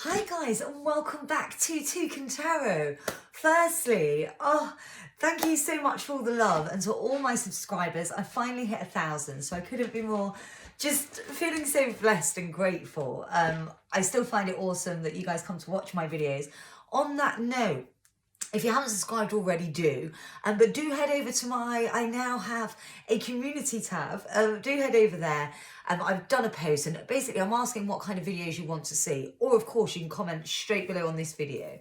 Hi guys, and welcome back to TOUCAN Tarot. Firstly, thank you so much for all the love, and to all my subscribers. I finally hit 1,000, so I couldn't be more just feeling so blessed and grateful. I still find it awesome that you guys come to watch my videos. On that note, if you haven't subscribed already, do. But do head over to I now have a community tab. Do head over there. I've done a post, and basically I'm asking what kind of videos you want to see. Or of course you can comment straight below on this video.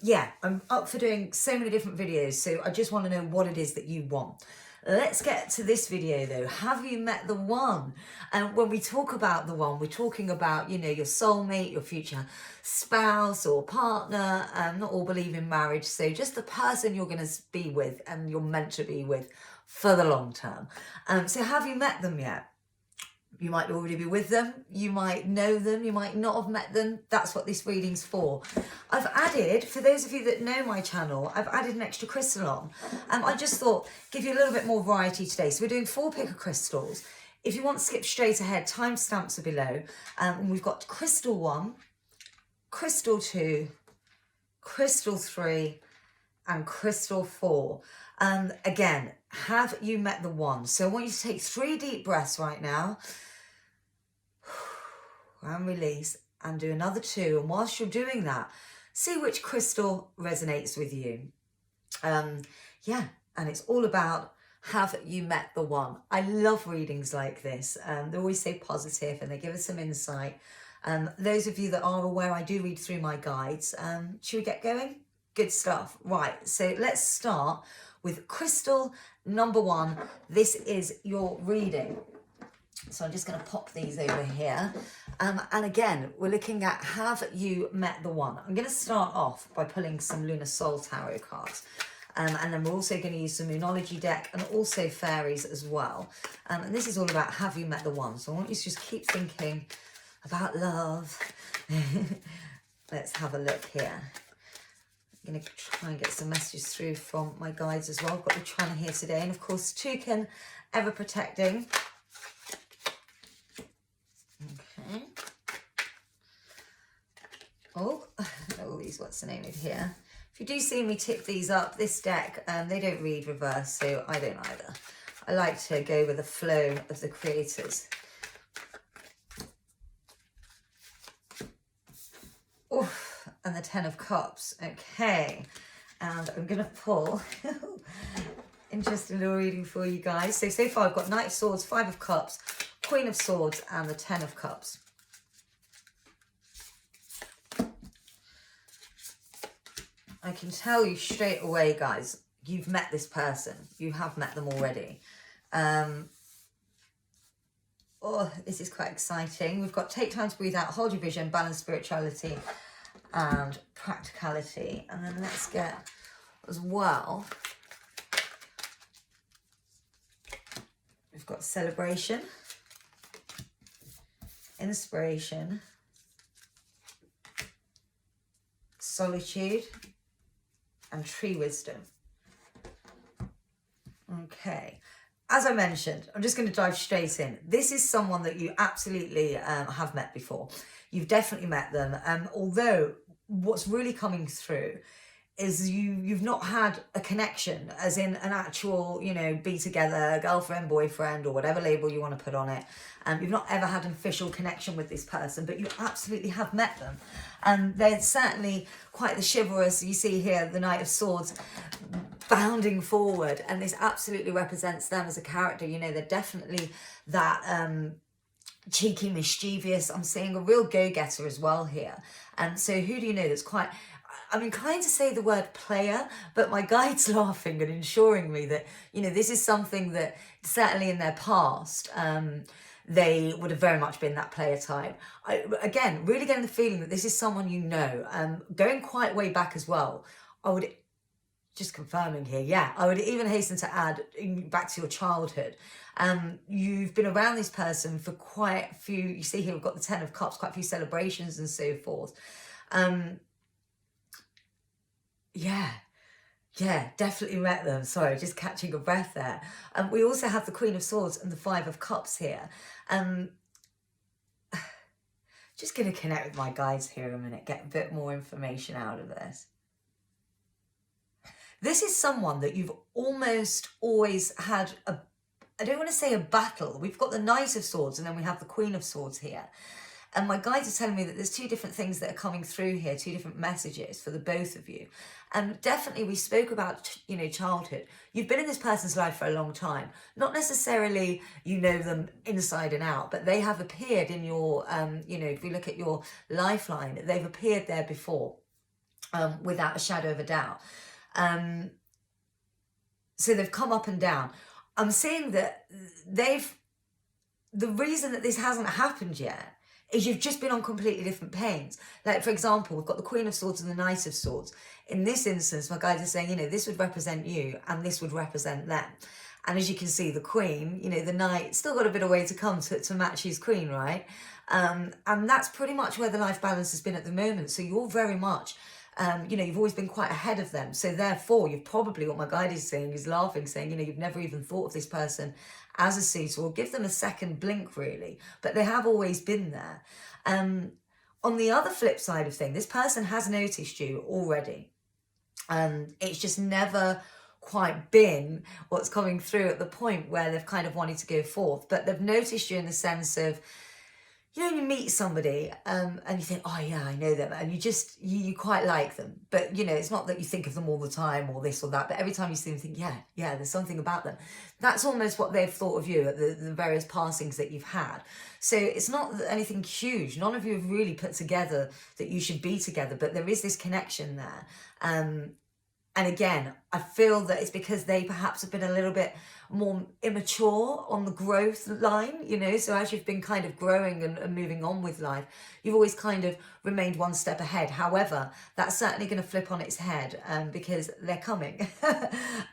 Yeah, I'm up for doing so many different videos, so I just want to know what it is that you want. Let's get to this video though. Have you met the one? And when we talk about the one, we're talking about, you know, your soulmate, your future spouse or partner. Not all believe in marriage, so just the person you're going to be with and you're meant to be with for the long term. So have you met them yet? You might already be with them, you might know them, you might not have met them. That's what this reading's for. I've added, for those of you that know my channel, I've added an extra crystal on. I just thought, give you a little bit more variety today. So we're doing 4 picker crystals. If you want to skip straight ahead, timestamps are below. And we've got crystal 1, crystal 2, crystal 3, and crystal 4. Again, have you met the one? So I want you to take 3 deep breaths right now. And release, and do another 2. And whilst you're doing that, see which crystal resonates with you. Yeah, and it's all about, have you met the one? I love readings like this. They always say positive and they give us some insight. Those of you that are aware, I do read through my guides. Should we get going? Good stuff. Right, so let's start with crystal number 1. This is your reading. So I'm just going to pop these over here. And again, we're looking at, have you met the one? I'm going to start off by pulling some Lunar Soul Tarot cards. And then we're also going to use some Moonology deck and also fairies as well. And this is all about, have you met the one? So I want you to just keep thinking about love. Let's have a look here. I'm going to try and get some messages through from my guides as well. I've got the Chana here today. And of course, Toucan, ever protecting. Okay. Oh, these, what's the name of here? If you do see me tip these up, this deck, they don't read reverse, so I don't either. I like to go with the flow of the creators. Oof, and the 10 of Cups. Okay, and I'm going to pull interesting little reading for you guys. So far I've got Knight of Swords, 5 of Cups, Queen of Swords, and the 10 of Cups. I can tell you straight away, guys, you've met this person. You have met them already. Oh, this is quite exciting. We've got take time to breathe out, hold your vision, balance spirituality and practicality. And then let's get as well, we've got celebration, inspiration, solitude, and tree wisdom. Okay, as I mentioned, I'm just going to dive straight in. This is someone that you absolutely have met before. You've definitely met them. Although what's really coming through is you've not had a connection, as in an actual, you know, be together, girlfriend, boyfriend, or whatever label you want to put on it. You've not ever had an official connection with this person, but you absolutely have met them. And they're certainly quite the chivalrous. You see here the Knight of Swords bounding forward, and this absolutely represents them as a character. You know, they're definitely that cheeky, mischievous. I'm seeing a real go-getter as well here. And so who do you know that's quite, I'm inclined to say the word player, but my guide's laughing and ensuring me that, you know, this is something that certainly in their past, they would have very much been that player type. Again, really getting the feeling that this is someone you know, going quite way back as well. I would, just confirming here, yeah, I would even hasten to add, back to your childhood. You've been around this person for quite a few, you see here we've got the 10 of Cups, quite a few celebrations and so forth. Yeah, definitely met them. Sorry, just catching a breath there. We also have the Queen of Swords and the 5 of Cups here. Just going to connect with my guides here a minute, get a bit more information out of this. This is someone that you've almost always had a, I don't want to say a battle. We've got the Knight of Swords and then we have the Queen of Swords here. And my guides are telling me that there's two different things that are coming through here, two different messages for the both of you. And definitely we spoke about, you know, childhood. You've been in this person's life for a long time. Not necessarily you know them inside and out, but they have appeared in your, you know, if we look at your lifeline, they've appeared there before, without a shadow of a doubt. So they've come up and down. I'm seeing that the reason that this hasn't happened yet is you've just been on completely different planes. Like, for example, we've got the Queen of Swords and the Knight of Swords. In this instance, my guides are saying, you know, this would represent you and this would represent them. And as you can see, the Queen, you know, the Knight, still got a bit of way to come to match his Queen, right? And that's pretty much where the life balance has been at the moment. So you're very much, you know, you've always been quite ahead of them. So therefore, you've probably, what my guide is saying, is laughing, saying, you know, you've never even thought of this person as a suitor, or give them a second blink, really. But they have always been there. On the other flip side of things, this person has noticed you already. It's just never quite been what's coming through at the point where they've kind of wanted to go forth. But they've noticed you in the sense of, you know, you meet somebody and you think, oh yeah, I know them, and you quite like them, but you know, it's not that you think of them all the time or this or that, but every time you see them, you think, yeah, there's something about them. That's almost what they've thought of you at the various passings that you've had. So it's not anything huge. None of you have really put together that you should be together, but there is this connection there. And again, I feel that it's because they perhaps have been a little bit more immature on the growth line, you know, so as you've been kind of growing and moving on with life, you've always kind of remained one step ahead. However, that's certainly going to flip on its head because they're coming,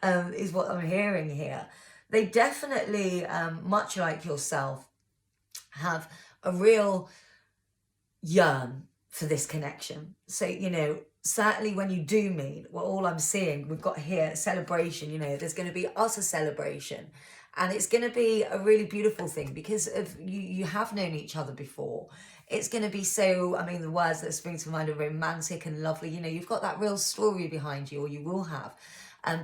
is what I'm hearing here. They definitely, much like yourself, have a real yearn for this connection. So, you know, certainly when you do meet, well, all I'm seeing, we've got here celebration, you know, there's going to be utter celebration, and it's going to be a really beautiful thing because of you have known each other before. It's going to be so, I mean, the words that spring to mind are romantic and lovely. You know, you've got that real story behind you, or you will have,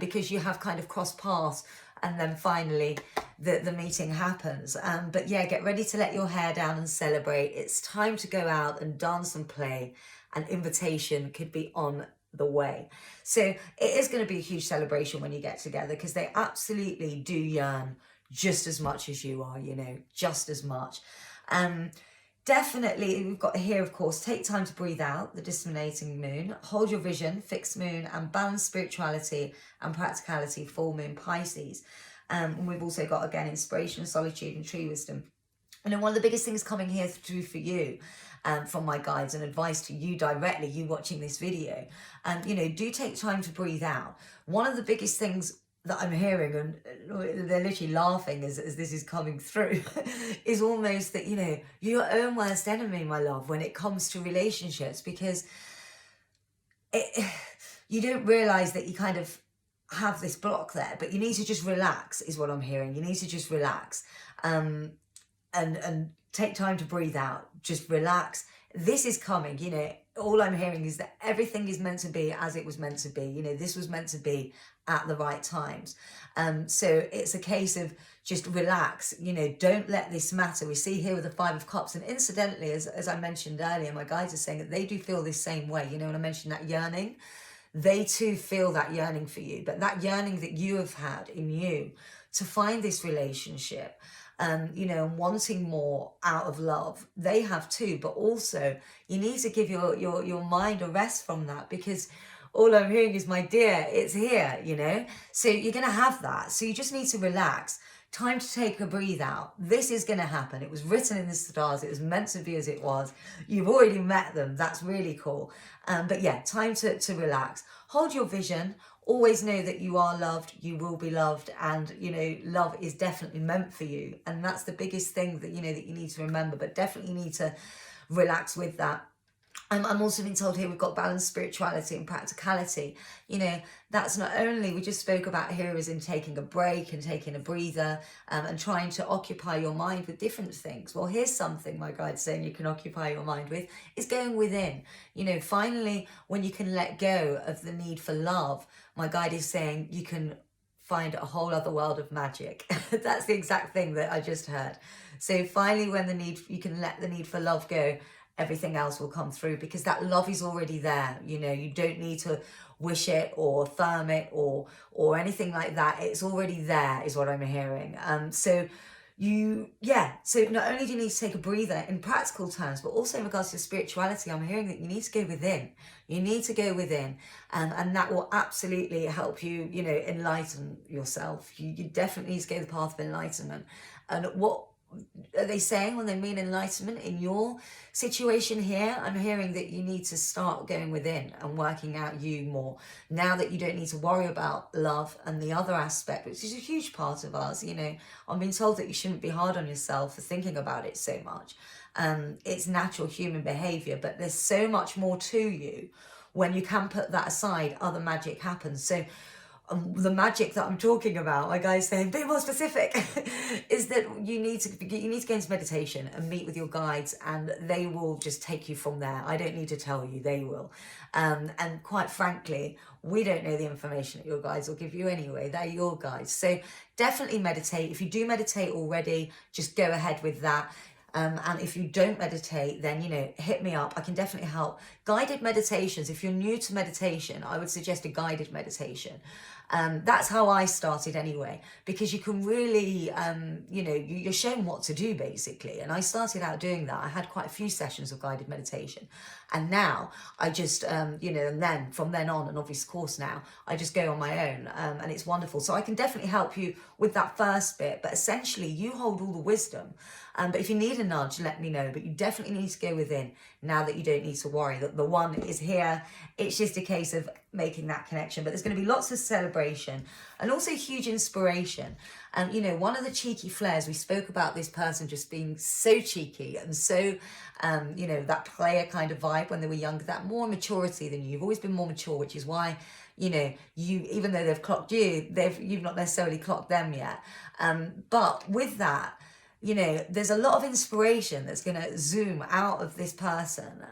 because you have kind of crossed paths, and then finally the meeting happens. But yeah, get ready to let your hair down and celebrate. It's time to go out and dance and play. An invitation could be on the way. So it is going to be a huge celebration when you get together, because they absolutely do yearn just as much as you are, you know, just as much. Definitely, we've got here, of course, take time to breathe out, the discriminating moon, hold your vision, fixed moon, and balance spirituality and practicality, full moon, Pisces. And we've also got, again, inspiration, solitude, and true wisdom. And then one of the biggest things coming here through for you, from my guides and advice to you directly, you watching this video, you know, do take time to breathe out. One of the biggest things that I'm hearing, and they're literally laughing as this is coming through, is almost that, you know, you're your own worst enemy, my love, when it comes to relationships, because you don't realise that you kind of have this block there, but you need to just relax, is what I'm hearing. You need to just relax, and take time to breathe out, just relax. This is coming, you know, all I'm hearing is that everything is meant to be as it was meant to be. You know, this was meant to be at the right times. So it's a case of just relax, you know, don't let this matter. We see here with the Five of Cups, and incidentally, as I mentioned earlier, my guides are saying that they do feel this same way, you know, when I mentioned that yearning, they too feel that yearning for you, but that yearning that you have had in you to find this relationship, you know, wanting more out of love, they have too. But also you need to give your mind a rest from that, because all I'm hearing is, my dear, it's here, you know, so you're going to have that. So you just need to relax, time to take a breathe out. This is going to happen. It was written in the stars. It was meant to be as it was. You've already met them. That's really cool. But yeah, time to relax, hold your vision. Always know that you are loved, you will be loved, and, you know, love is definitely meant for you. And that's the biggest thing that, you know, that you need to remember, but definitely need to relax with that. I'm also being told here we've got balanced spirituality and practicality. You know, that's not only, we just spoke about here as in taking a break and taking a breather, and trying to occupy your mind with different things. Well, here's something my guide's saying you can occupy your mind with, is going within. You know, finally, when you can let go of the need for love, my guide is saying you can find a whole other world of magic. That's the exact thing that I just heard. So finally, when you can let the need for love go, everything else will come through, because that love is already there. You know, you don't need to wish it or affirm it or anything like that. It's already there, is what I'm hearing. So not only do you need to take a breather in practical terms, but also in regards to spirituality, I'm hearing that you need to go within. You need to go within, and that will absolutely help you, you know, enlighten yourself. You definitely need to go the path of enlightenment. And what are they saying when they mean enlightenment in your situation here? I'm hearing that you need to start going within and working out you more, now that you don't need to worry about love and the other aspect, which is a huge part of us. You know, I'm being told that you shouldn't be hard on yourself for thinking about it so much. It's natural human behavior, but there's so much more to you. When you can put that aside, other magic happens. So the magic that I'm talking about, my guy's saying, be more specific, is that you need to go into meditation and meet with your guides, and they will just take you from there. I don't need to tell you, they will. And quite frankly, we don't know the information that your guides will give you anyway. They're your guides. So definitely meditate. If you do meditate already, just go ahead with that. And if you don't meditate, then, you know, hit me up. I can definitely help. Guided meditations, if you're new to meditation, I would suggest a guided meditation. That's how I started anyway, because you can really, you know, you're shown what to do basically. And I started out doing that. I had quite a few sessions of guided meditation. And now I just, you know, and then from then on, an obvious course now, I just go on my own, and it's wonderful. So I can definitely help you with that first bit, but essentially you hold all the wisdom. But if you need a nudge, let me know. But you definitely need to go within now that you don't need to worry that the one is here. It's just a case of making that connection. But there's going to be lots of celebration and also huge inspiration. And, you know, one of the cheeky flares, we spoke about this person just being so cheeky and so, you know, that player kind of vibe when they were younger, that more maturity than you. You've always been more mature, which is why, you know, you, even though they've clocked you, you've not necessarily clocked them yet. But with that, you know, there's a lot of inspiration that's going to zoom out of this person,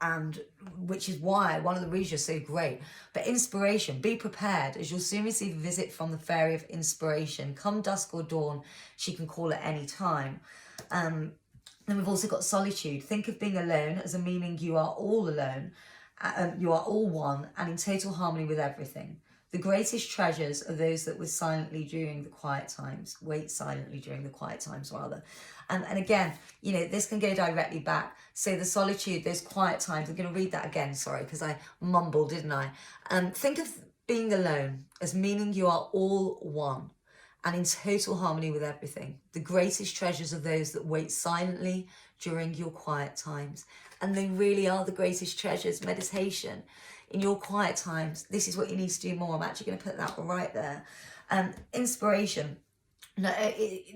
and which is why one of the reasons you're so great. But inspiration, be prepared, as you'll soon receive a visit from the fairy of inspiration. Come dusk or dawn, she can call at any time. Then we've also got solitude. Think of being alone as a meaning you are all alone, you are all one and in total harmony with everything. The greatest treasures are those that wait silently during the quiet times, rather. And again, you know, this can go directly back. So the solitude, those quiet times, I'm going to read that again, sorry, because I mumbled, didn't I? Think of being alone as meaning you are all one and in total harmony with everything. The greatest treasures are those that wait silently during your quiet times. And they really are the greatest treasures. Meditation. In your quiet times, this is what you need to do more. I'm actually going to put that right there. Inspiration. No,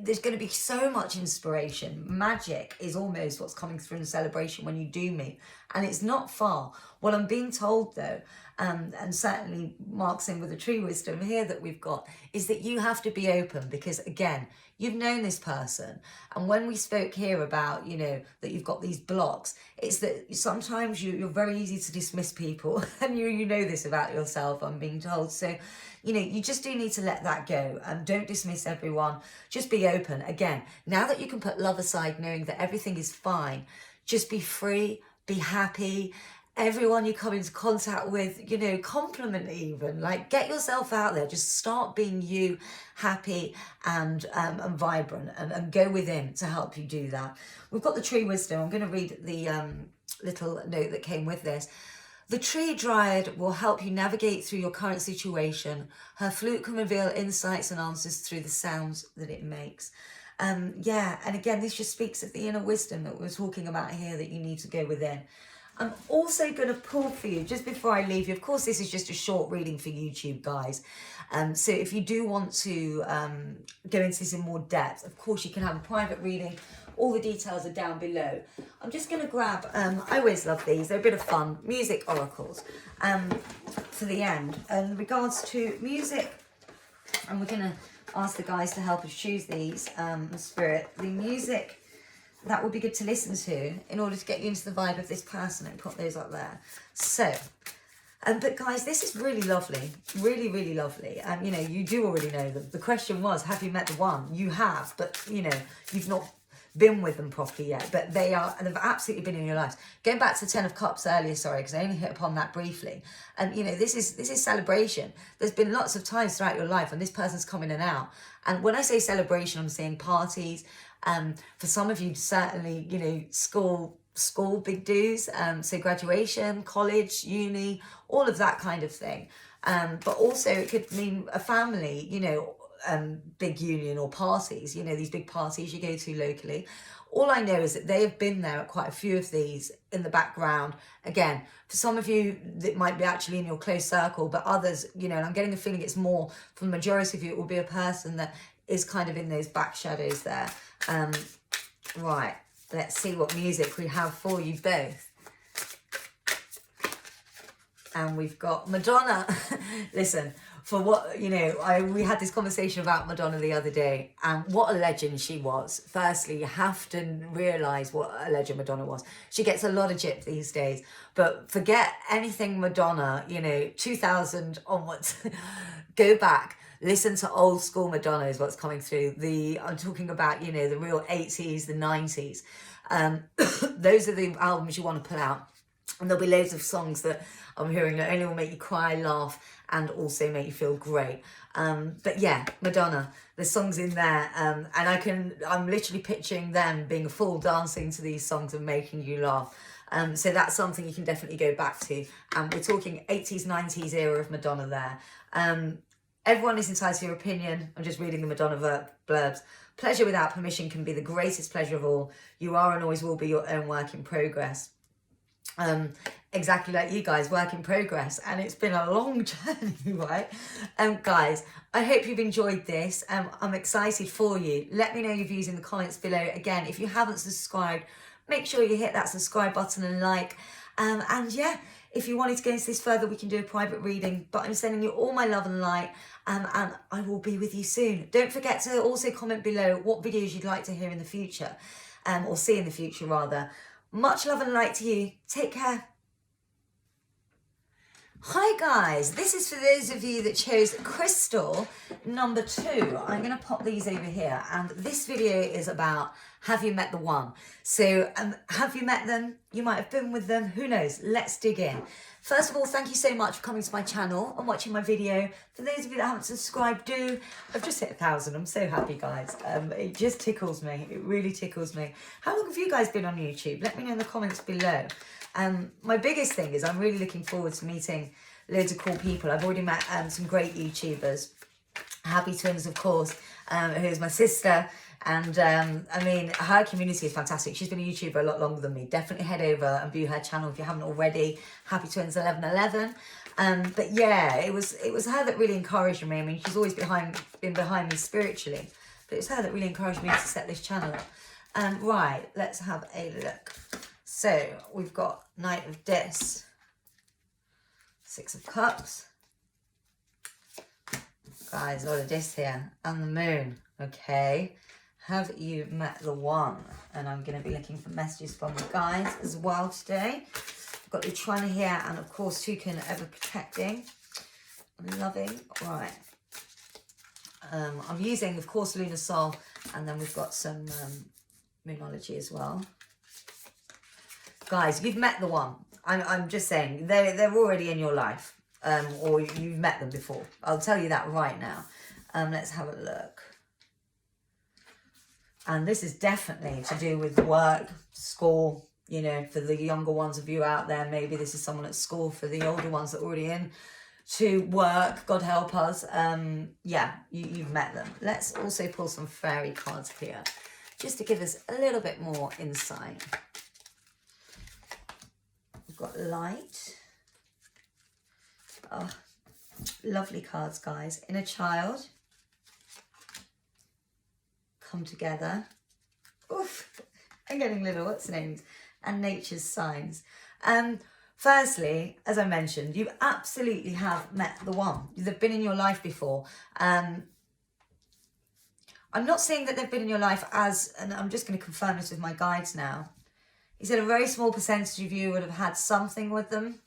there's going to be so much inspiration. Magic is almost what's coming through in celebration when you do meet. And it's not far. What I'm being told, though, and certainly marks in with the true wisdom here that we've got, is that you have to be open because, again, you've known this person. And when we spoke here about, you know, that you've got these blocks, it's that sometimes you're very easy to dismiss people. And you know this about yourself, I'm being told. So, you know, you just do need to let that go and don't dismiss everyone. Just be open. Again, now that you can put love aside, knowing that everything is fine, just be free, be happy. Everyone you come into contact with, you know, compliment even, like get yourself out there, just start being you, happy and vibrant, and go within to help you do that. We've got the tree wisdom. I'm going to read the little note that came with this. The tree dryad will help you navigate through your current situation. Her flute can reveal insights and answers through the sounds that it makes. Yeah, and again, this just speaks of the inner wisdom that we're talking about here, that you need to go within. I'm also going to pull for you just before I leave you. Of course, this is just a short reading for YouTube, guys. So if you do want to go into this in more depth, of course, you can have a private reading All the details are down below. I'm just going to grab, I always love these, they're a bit of fun, music oracles for the end. In regards to music, and we're going to ask the guys to help us choose these, Spirit, the music that would be good to listen to in order to get you into the vibe of this person, and put those up there. So, but guys, this is really lovely, really, really lovely. You know, you do already know them. The question was, have you met the one? You have, but you know, you've not been with them properly yet, but they've absolutely been in your lives. Going back to the 10 of Cups earlier, sorry, because I only hit upon that briefly. And you know, this is celebration. There's been lots of times throughout your life when this person's come in and out. And when I say celebration, I'm saying parties. For some of you, certainly, you know, school big dues, so graduation, college, uni, all of that kind of thing. But also it could mean a family, you know, big union or parties, you know, these big parties you go to locally. All I know is that they have been there at quite a few of these in the background. Again, for some of you, that might be actually in your close circle, but others, you know, and I'm getting a feeling it's more, for the majority of you, it will be a person that is kind of in those back shadows there. Right, let's see what music we have for you both. And we've got Madonna. Listen, for what, you know, we had this conversation about Madonna the other day, and what a legend she was. Firstly, you have to realise what a legend Madonna was. She gets a lot of jip these days, but forget anything Madonna, you know, 2000 onwards. Go back, listen to old school Madonna is what's coming through. I'm talking about, you know, the real 80s, the 90s. Those are the albums you want to pull out. And there'll be loads of songs that I'm hearing that only will make you cry, laugh, and also make you feel great. But yeah, Madonna, there's songs in there, and I'm literally picturing them being a fool dancing to these songs and making you laugh. So that's something you can definitely go back to. We're talking 80s, 90s era of Madonna there. Everyone is entitled to your opinion. I'm just reading the Madonna blurbs. Pleasure without permission can be the greatest pleasure of all. You are and always will be your own work in progress. Exactly like you guys, work in progress, and it's been a long journey, right? Guys, I hope you've enjoyed this. I'm excited for you. Let me know your views in the comments below. Again, if you haven't subscribed, make sure you hit that subscribe button and like. And yeah, if you wanted to go into this further, we can do a private reading, but I'm sending you all my love and light, and I will be with you soon. Don't forget to also comment below what videos you'd like to hear in the future, or see in the future rather. Much love and light to you. Take care. Hi guys, this is for those of you that chose crystal number 2. I'm going to pop these over here, and this video is about, have you met the one? So have you met them? You might have been with them, who knows? Let's dig in. First of all, thank you so much for coming to my channel and watching my video. For those of you that haven't subscribed, do. I've just hit 1,000. I'm so happy, guys. It just tickles me. It really tickles me. How long have you guys been on YouTube? Let me know in the comments below. My biggest thing is I'm really looking forward to meeting loads of cool people. I've already met some great YouTubers. Happy Twins, of course, who's my sister. And I mean, her community is fantastic. She's been a YouTuber a lot longer than me. Definitely head over and view her channel if you haven't already. Happy Twins 1111. But yeah, it was her that really encouraged me. I mean, she's always been behind me spiritually, but it's her that really encouraged me to set this channel up. Right, let's have a look. So we've got Knight of Discs, 6 of Cups. Guys, a lot of discs here, and the Moon. Okay. Have you met the one? And I'm going to be looking for messages from the guys as well today. I've got the Lutrana here, and of course Toucan, ever protecting and loving. Right. I'm using, of course, Lunar Soul, and then we've got some Moonology as well. Guys, you've met the one. I'm just saying, they're already in your life, or you've met them before. I'll tell you that right now. Let's have a look. And this is definitely to do with work, school, you know, for the younger ones of you out there. Maybe this is someone at school. For the older ones that are already in to work, God help us. Yeah, you've met them. Let's also pull some fairy cards here, just to give us a little bit more insight. We've got Light. Oh, lovely cards, guys. Inner Child. Come Together. Oof. I'm getting little, what's the names? And nature's signs. Firstly, as I mentioned, you absolutely have met the one. They've been in your life before. I'm not saying that they've been in your life as, and I'm just going to confirm this with my guides now. He said a very small percentage of you would have had something with them.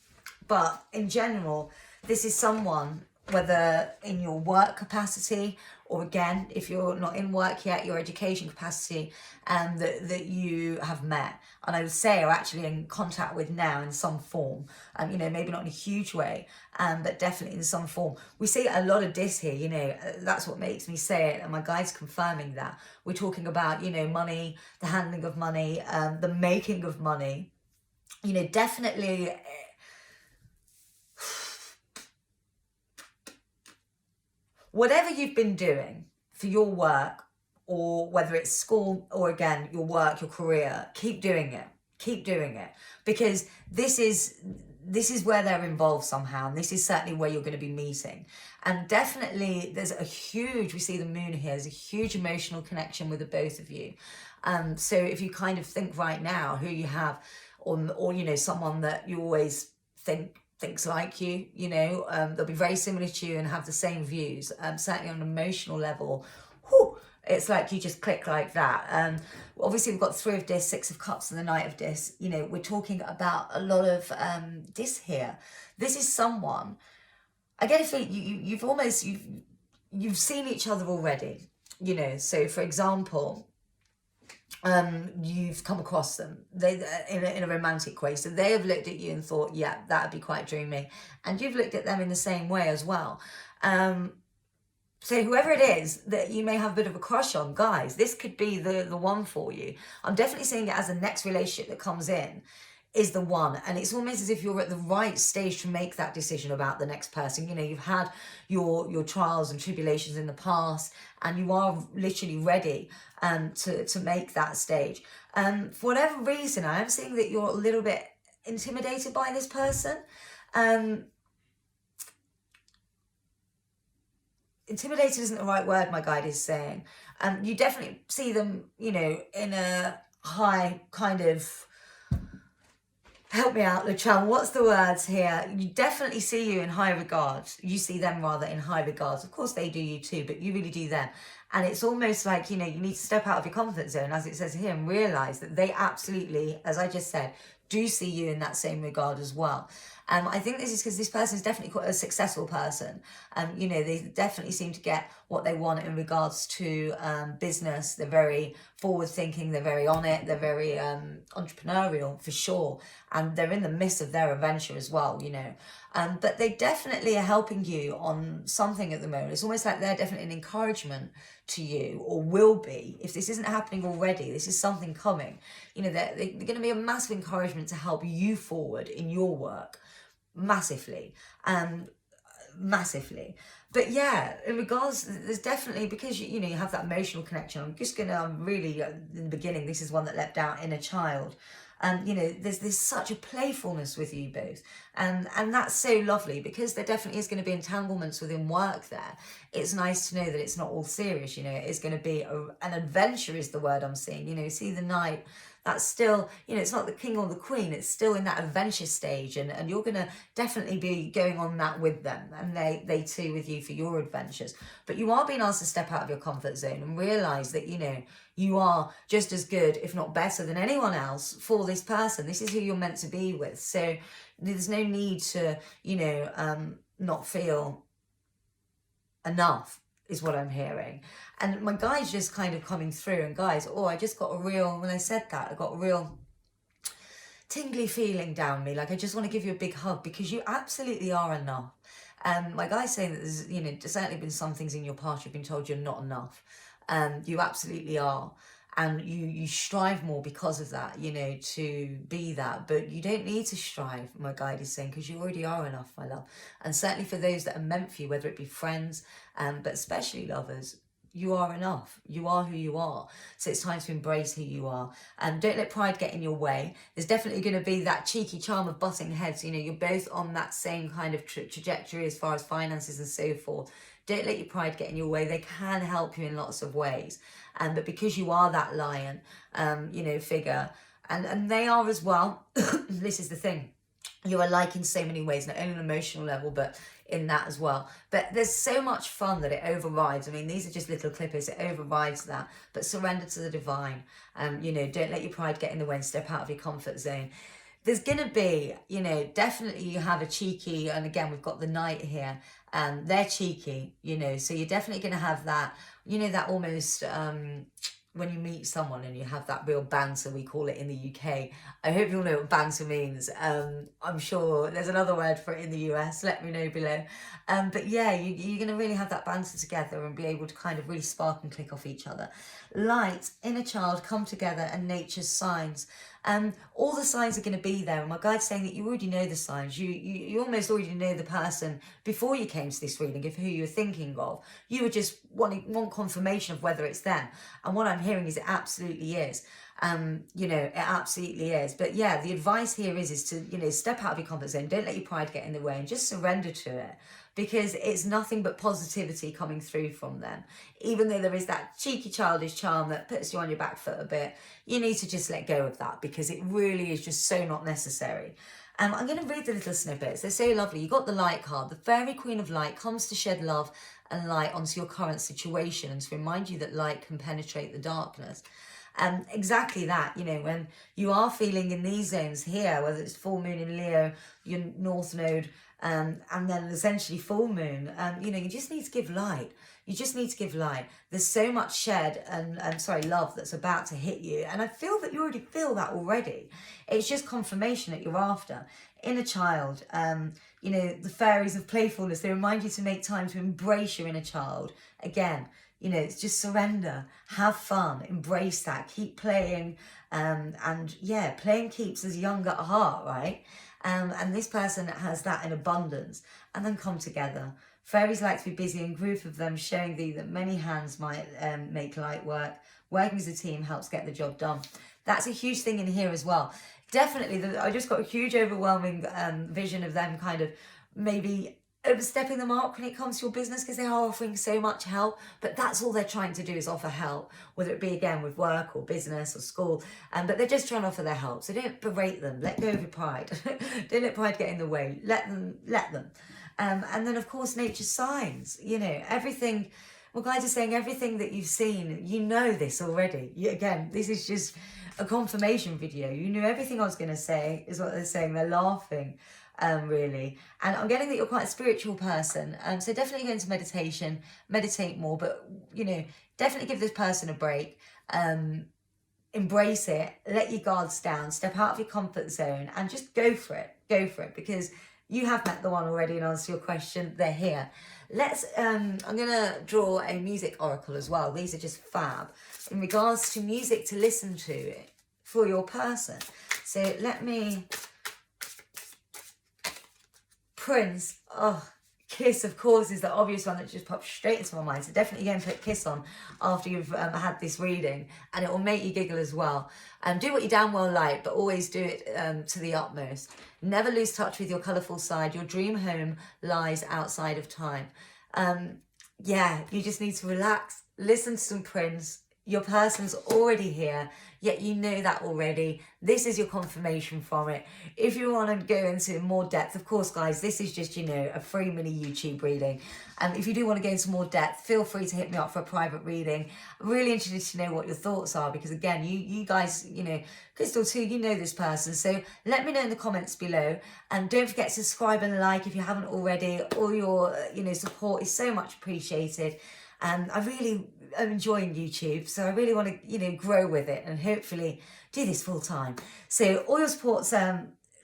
But in general, this is someone, whether in your work capacity or again, if you're not in work yet, your education capacity, that you have met. And I would say are actually in contact with now in some form. You know, maybe not in a huge way, but definitely in some form. We see a lot of this here, you know, that's what makes me say it. And my guide's confirming that. We're talking about, you know, money, the handling of money, the making of money. You know, definitely... whatever you've been doing for your work, or whether it's school or again, your work, your career, keep doing it. Keep doing it. Because this is where they're involved somehow. And this is certainly where you're going to be meeting. And definitely there's a huge, we see the moon here, there's a huge emotional connection with the both of you. So if you kind of think right now who you have, or you know, someone that you always thinks like you, you know, they'll be very similar to you and have the same views, certainly on an emotional level. Whew, it's like you just click like that. Obviously we've got 3 of Dis, 6 of Cups and the Knight of Dis. You know, we're talking about a lot of Dis here. This is someone, I get a feeling you've seen each other already, you know. So for example, you've come across them in a romantic way, so they have looked at you and thought, yeah, that'd be quite dreamy, and you've looked at them in the same way as well. So whoever it is that you may have a bit of a crush on, guys, this could be the one for you. I'm definitely seeing it as the next relationship that comes in is the one, and it's almost as if you're at the right stage to make that decision about the next person. You know, you've had your trials and tribulations in the past, and you are literally ready to make that stage. For whatever reason, I am seeing that you're a little bit intimidated by this person. Intimidated isn't the right word, my guide is saying. You definitely see them, you know, in a high kind of, help me out, Lucian, what's the words here? You definitely see you in high regards. You see them rather in high regards. Of course they do you too, but you really do them. And it's almost like, you know, you need to step out of your comfort zone, as it says here, and realise that they absolutely, as I just said, do see you in that same regard as well. I think this is because this person is definitely quite a successful person. You know, they definitely seem to get what they want in regards to business. They're very forward thinking, they're very on it, they're very entrepreneurial for sure. And they're in the midst of their adventure as well, you know. But they definitely are helping you on something at the moment. It's almost like they're definitely an encouragement to you, or will be. If this isn't happening already, this is something coming. You know, they're going to be a massive encouragement to help you forward in your work. Massively. Massively. But yeah, in regards, there's definitely, because you know, you have that emotional connection. I'm just going to really, in the beginning, this is one that leapt out, inner child. You know, there's such a playfulness with you both, and that's so lovely, because there definitely is going to be entanglements within work there. It's nice to know that it's not all serious. You know, it's going to be an adventure is the word I'm seeing. You know, see the Knight, that's still, you know, it's not the king or the queen, it's still in that adventure stage, and you're going to definitely be going on that with them, and they too with you for your adventures. But you are being asked to step out of your comfort zone and realise that, you know, you are just as good, if not better, than anyone else for this person. This is who you're meant to be with. So there's no need to, you know, not feel enough, is what I'm hearing. And my guide's just kind of coming through, and guys, oh, I just got a real, when I said that, I got a real tingly feeling down me, like I just want to give you a big hug, because you absolutely are enough. My guy's saying that there's, you know, there's certainly been some things in your past you've been told you're not enough. You absolutely are. And you strive more because of that, you know, to be that. But you don't need to strive, my guide is saying, because you already are enough, my love. And certainly for those that are meant for you, whether it be friends, but especially lovers, you are enough. You are who you are. So it's time to embrace who you are. And don't let pride get in your way. There's definitely going to be that cheeky charm of butting heads. You know, you're both on that same kind of trajectory as far as finances and so forth. Don't let your pride get in your way. They can help you in lots of ways. But because you are that lion, you know, figure, and they are as well, this is the thing. You are like in so many ways, not only on an emotional level, but in that as well. But there's so much fun that it overrides. I mean, these are just little clippers. It overrides that. But surrender to the divine. You know, don't let your pride get in the way and step out of your comfort zone. There's going to be, you know, definitely you have a cheeky, and again, we've got the knight here. They're cheeky, you know, so you're definitely going to have that, you know, that almost... when you meet someone and you have that real banter, we call it in the UK. I hope you all know what banter means. I'm sure there's another word for it in the US. Let me know below. But yeah, you're going to really have that banter together and be able to kind of really spark and click off each other. Light, inner child, come together, and nature's signs. All the signs are going to be there, and my guide's saying that you already know the signs. You almost already know the person before you came to this reading of who you were thinking of. You were just want confirmation of whether it's them, and what I'm hearing is it absolutely is. You know, it absolutely is. But yeah, the advice here is to, you know, step out of your comfort zone. Don't let your pride get in the way, and just surrender to it, because it's nothing but positivity coming through from them. Even though there is that cheeky childish charm that puts you on your back foot a bit, you need to just let go of that, because it really is just so not necessary. I'm going to read the little snippets. They're so lovely. You got the light card. The fairy queen of light comes to shed love and light onto your current situation and to remind you that light can penetrate the darkness. Exactly that, you know, when you are feeling in these zones here, whether it's full moon in Leo, your north node, and then essentially full moon, you know, you just need to give light. You just need to give light. There's so much shed and love that's about to hit you. And I feel that you already feel that already. It's just confirmation that you're after. Inner child, you know, the fairies of playfulness, they remind you to make time to embrace your inner child. Again, you know, it's just surrender, have fun, embrace that, keep playing. And yeah, playing keeps us young at heart, right? And this person has that in abundance. And then come together. Fairies like to be busy, and group of them showing thee that many hands might make light work. Working as a team helps get the job done. That's a huge thing in here as well. Definitely, I just got a huge overwhelming vision of them kind of maybe overstepping the mark when it comes to your business, because they are offering so much help, but that's all they're trying to do is offer help, whether it be again with work or business or school, but they're just trying to offer their help. So don't berate them, let go of your pride. Don't let pride get in the way, let them. And then of course nature's signs, you know, everything. Well, guys are saying everything that you've seen, you know this already. Again, this is just a confirmation video. You knew everything I was going to say is what they're saying. They're laughing, really. And I'm getting that you're quite a spiritual person. So definitely go into meditation, meditate more. But, you know, definitely give this person a break. Embrace it. Let your guards down. Step out of your comfort zone and just go for it. Go for it, because you have met the one already, and answer your question, they're here. Let's, I'm going to draw a music oracle as well. These are just fab in regards to music to listen to for your person. So let me, Prince, oh, Kiss, of course, is the obvious one that just pops straight into my mind. So definitely go and put Kiss on after you've had this reading, and it will make you giggle as well. Do what you damn well like, but always do it to the utmost. Never lose touch with your colourful side. Your dream home lies outside of time. Yeah, you just need to relax, listen to some Prince. Your person's already here, yet you know that already. This is your confirmation from it. If you want to go into more depth, of course, guys, this is just, you know, a free mini YouTube reading. And if you do want to go into more depth, feel free to hit me up for a private reading. I'm really interested to know what your thoughts are, because again, you guys, you know, Crystal too, you know this person. So let me know in the comments below. And don't forget to subscribe and like if you haven't already. All your, you know, support is so much appreciated. I really am enjoying YouTube, so I really want to, you know, grow with it and hopefully do this full time. So all your support's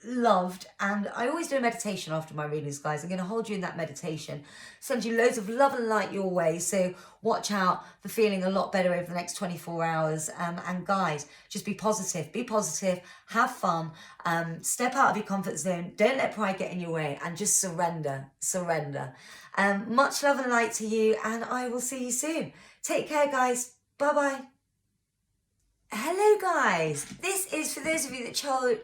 loved, and I always do a meditation after my readings, guys. I'm going to hold you in that meditation, send you loads of love and light your way, so watch out for feeling a lot better over the next 24 hours. And guys, just be positive, have fun, step out of your comfort zone, don't let pride get in your way, and just surrender. Much love and light to you, and I will see you soon. Take care, guys. Bye-bye. Hello guys, this is for those of you that chose,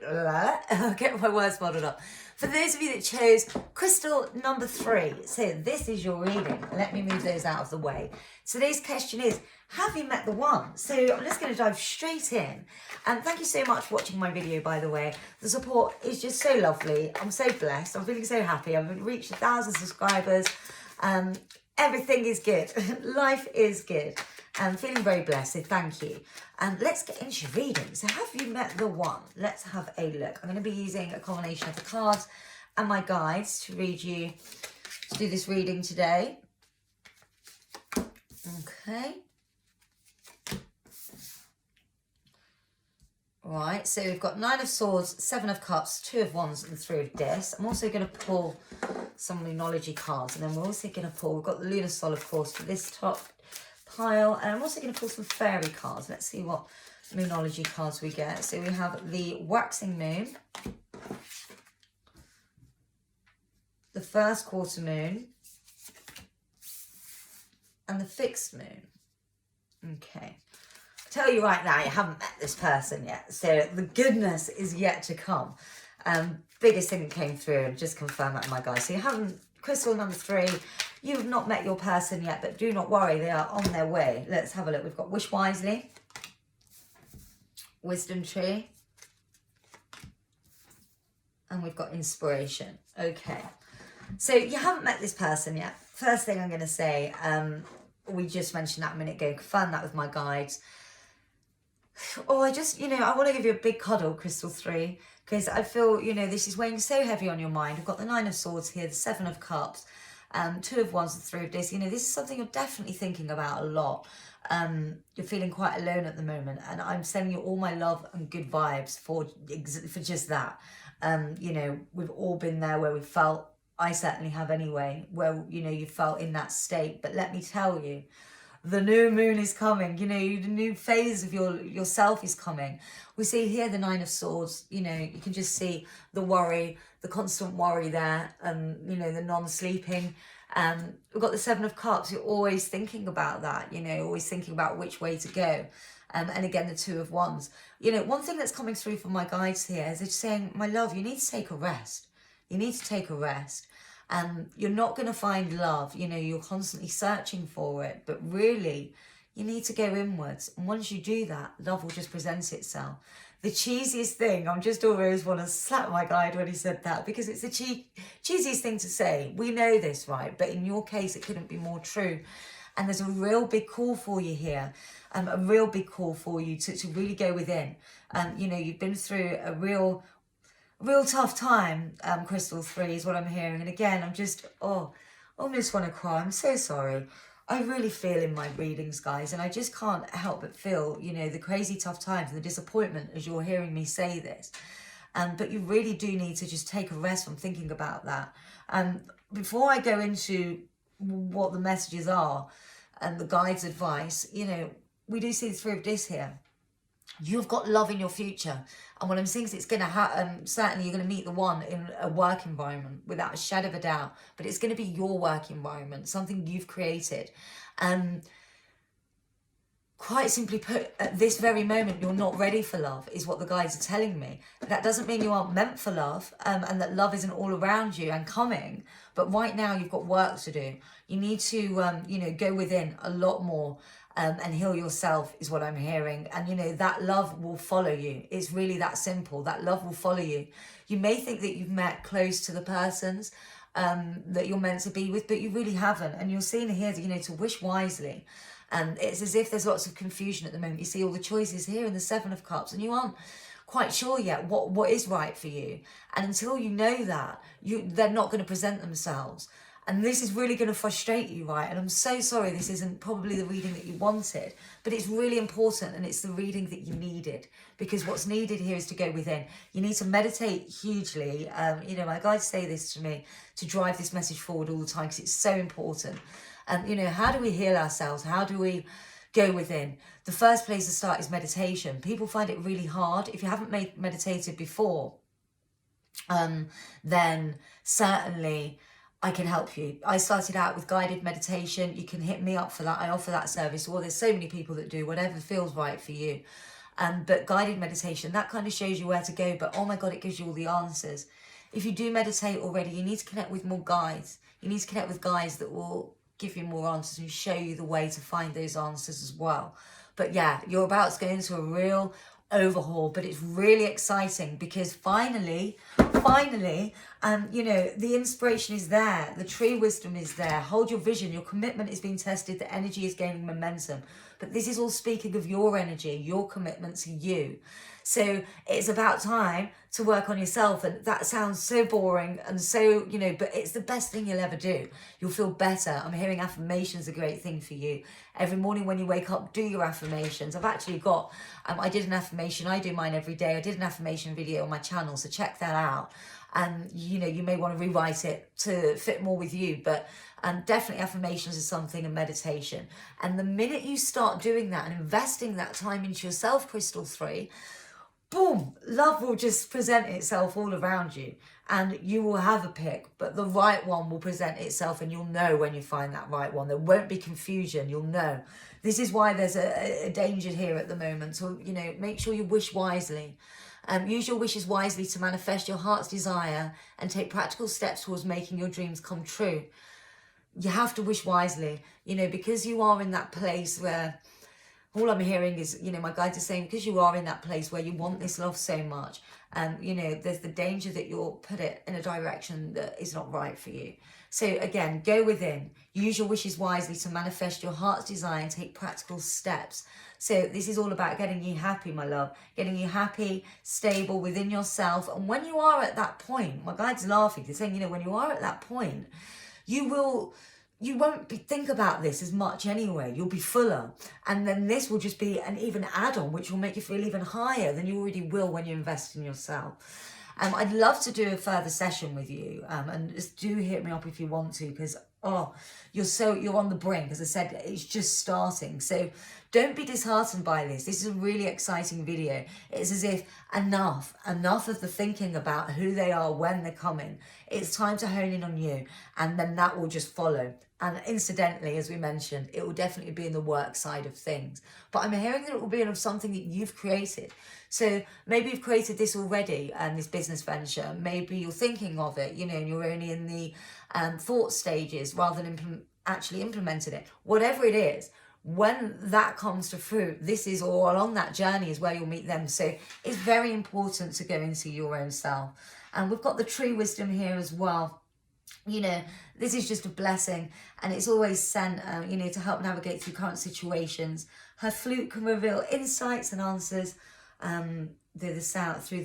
I'll get my words muddled up. For those of you that chose crystal number 3, so this is your reading. Let me move those out of the way. Today's question is, have you met the one? So I'm just going to dive straight in. And thank you so much for watching my video, by the way. The support is just so lovely. I'm so blessed. I'm feeling so happy. I've reached 1,000 subscribers. Everything is good. Life is good. I'm feeling very blessed, so thank you. Let's get into your reading. So have you met the one? Let's have a look. I'm going to be using a combination of the cards and my guides to read you, to do this reading today. Okay. Right, so we've got 9 of Swords, 7 of Cups, 2 of Wands and 3 of Discs. I'm also going to pull some Lunology cards, and then we're also going to pull, we've got the Lunar Soul, of course, for this top pile, and I'm also going to pull some fairy cards. Let's see what Lunology cards we get. So we have the Waxing Moon, the First Quarter Moon, and the Fixed Moon. Okay. Tell you right now, you haven't met this person yet, so the goodness is yet to come. Biggest thing that came through, and just confirm that, my guys. So you haven't, crystal number 3, you have not met your person yet, but do not worry, they are on their way. Let's have a look. We've got Wish Wisely, Wisdom Tree, and we've got Inspiration. Okay, so you haven't met this person yet. First thing I'm going to say, we just mentioned that a minute ago, confirm that with my guides. Oh, I just, I want to give you a big cuddle, Crystal 3, because I feel, this is weighing so heavy on your mind. We've got the 9 of Swords here, the 7 of Cups, 2 of Wands and 3 of Discs. This is something you're definitely thinking about a lot. You're feeling quite alone at the moment, and I'm sending you all my love and good vibes for just that. We've all been there where we felt, I certainly have anyway, where, you felt in that state. But let me tell you, the new moon is coming, the new phase of yourself is coming. We see here the 9 of Swords, you can just see the worry, the constant worry there, the non-sleeping. We've got the 7 of Cups, you're always thinking about that, always thinking about which way to go. And again, the 2 of Wands. One thing that's coming through from my guides here is they're saying, my love, you need to take a rest. You need to take a rest. You're not going to find love, you're constantly searching for it, but really you need to go inwards. And once you do that, love will just present itself. The cheesiest thing, I'm just always want to slap my guide when he said that, because it's the cheesiest thing to say. We know this, right? But in your case, it couldn't be more true. And there's a real big call for you here, a real big call for you to really go within. You've been through a real tough time, Crystal 3 is what I'm hearing. And again, I'm just, I almost want to cry. I'm so sorry. I really feel in my readings, guys, and I just can't help but feel, the crazy tough times and the disappointment as you're hearing me say this. But you really do need to just take a rest from thinking about that. Before I go into what the messages are and the guide's advice, we do see the 3 of Discs here. You've got love in your future. And what I'm saying is it's going to happen. Certainly you're going to meet the one in a work environment without a shadow of a doubt. But it's going to be your work environment, something you've created. Quite simply put, at this very moment, you're not ready for love, is what the guides are telling me. That doesn't mean you aren't meant for love, and that love isn't all around you and coming. But right now you've got work to do. You need to, go within a lot more. And heal yourself is what I'm hearing. And, that love will follow you. It's really that simple. That love will follow you. You may think that you've met close to the persons that you're meant to be with, but you really haven't. And you're seeing here, to wish wisely. It's as if there's lots of confusion at the moment. You see all the choices here in the 7 of Cups, and you aren't quite sure yet what is right for you. And until you know that, they're not going to present themselves. And this is really going to frustrate you, right? And I'm so sorry this isn't probably the reading that you wanted, but it's really important, and it's the reading that you needed, because what's needed here is to go within. You need to meditate hugely. My guides say this to me, to drive this message forward all the time, because it's so important. How do we heal ourselves? How do we go within? The first place to start is meditation. People find it really hard. If you haven't meditated before, then certainly I can help you. I started out with guided meditation. You can hit me up for that. I offer that service. Well, there's so many people that do, whatever feels right for you. But guided meditation, that kind of shows you where to go. But oh my God, it gives you all the answers. If you do meditate already, you need to connect with more guides. You need to connect with guides that will give you more answers and show you the way to find those answers as well. But yeah, you're about to go into a real overhaul, but it's really exciting because finally, you know, the inspiration is there, the true wisdom is there. Hold your vision, your commitment is being tested, the energy is gaining momentum. But this is all speaking of your energy, your commitment to you. So it's about time to work on yourself. And that sounds so boring and so, you know, but it's the best thing you'll ever do. You'll feel better. I'm hearing affirmations are a great thing for you. Every morning when you wake up, do your affirmations. I've actually got, I did an affirmation. I do mine every day. I did an affirmation video on my channel, so check that out. And, you know, you may want to rewrite it to fit more with you, but definitely affirmations is something, and meditation. And the minute you start doing that and investing that time into yourself, Crystal 3, boom, love will just present itself all around you, and you will have a pick, but the right one will present itself, and you'll know when you find that right one. There won't be confusion. You'll know. This is why there's a danger here at the moment. So, you know, make sure you wish wisely. Use your wishes wisely to manifest your heart's desire and take practical steps towards making your dreams come true. You have to wish wisely, you know, because you are in that place where all I'm hearing is, you know, my guides are saying, because you are in that place where you want this love so much, you know, there's the danger that you'll put it in a direction that is not right for you. So again, go within, use your wishes wisely to manifest your heart's desire and take practical steps. So this is all about getting you happy, my love, getting you happy, stable within yourself. And when you are at that point, my guide's laughing, they're saying, you know, when you are at that point, you won't think about this as much anyway. You'll be fuller. And then this will just be an even add-on, which will make you feel even higher than you already will when you invest in yourself. I'd love to do a further session with you, and just do hit me up if you want to, because you're on the brink. As I said, it's just starting. So don't be disheartened by this. This is a really exciting video. It's as if enough of the thinking about who they are when they're coming. It's time to hone in on you, and then that will just follow. And incidentally, as we mentioned, it will definitely be in the work side of things. But I'm hearing that it will be of something that you've created. So maybe you've created this already, this business venture. Maybe you're thinking of it, you know, and you're only in the thought stages rather than actually implemented it. Whatever it is, when that comes to fruit, this is all along that journey is where you'll meet them. So it's very important to go into your own self. And we've got the true wisdom here as well. You know, this is just a blessing, and it's always sent, you know, to help navigate through current situations. Her flute can reveal insights and answers through the